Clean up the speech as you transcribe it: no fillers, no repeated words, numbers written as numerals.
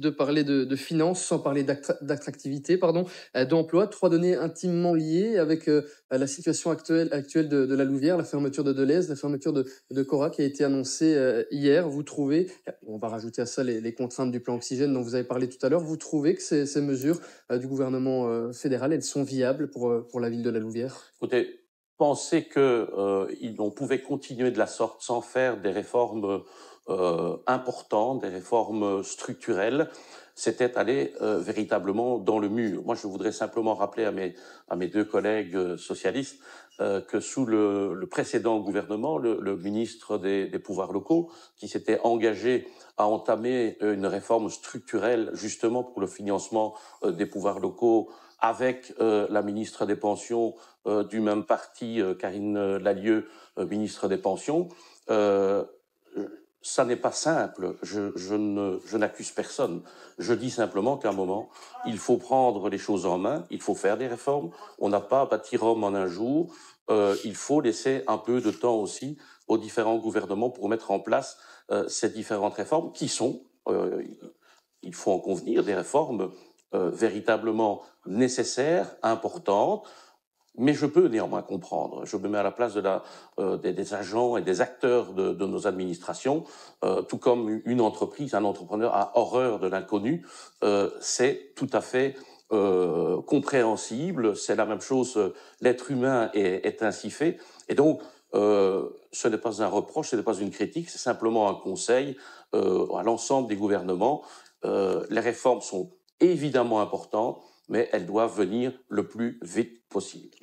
de parler de finances sans parler d'attractivité, pardon, d'emploi. Trois données intimement liées avec la situation actuelle de la Louvière, la fermeture de Deleuze, la fermeture de Cora qui a été annoncée hier. Vous trouvez, on va rajouter à ça les contraintes du plan Oxygène dont vous avez parlé tout à l'heure, vous trouvez que ces mesures du gouvernement fédéral, elles sont viables pour la ville de la Louvière? Écoutez, penser qu'on pouvait continuer de la sorte sans faire des réformes importantes, des réformes structurelles, c'était aller véritablement dans le mur. Moi, je voudrais simplement rappeler à mes deux collègues socialistes que sous le précédent gouvernement, le ministre des Pouvoirs locaux, qui s'était engagé à entamer une réforme structurelle justement pour le financement des pouvoirs locaux avec la ministre des Pensions du même parti, Karine Lallieu, ministre des Pensions. Ça n'est pas simple, je n'accuse personne. Je dis simplement qu'à un moment, il faut prendre les choses en main, il faut faire des réformes. On n'a pas bâti Rome en un jour. Il faut laisser un peu de temps aussi aux différents gouvernements pour mettre en place ces différentes réformes qui sont, il faut en convenir, des réformes véritablement nécessaires, importantes. Mais je peux néanmoins comprendre. Je me mets à la place des agents et des acteurs de nos administrations, tout comme une entreprise, un entrepreneur a horreur de l'inconnu. C'est tout à fait compréhensible. C'est la même chose. L'être humain est ainsi fait. Et donc, ce n'est pas un reproche, ce n'est pas une critique, c'est simplement un conseil à l'ensemble des gouvernements. Les réformes sont évidemment importantes, mais elles doivent venir le plus vite possible.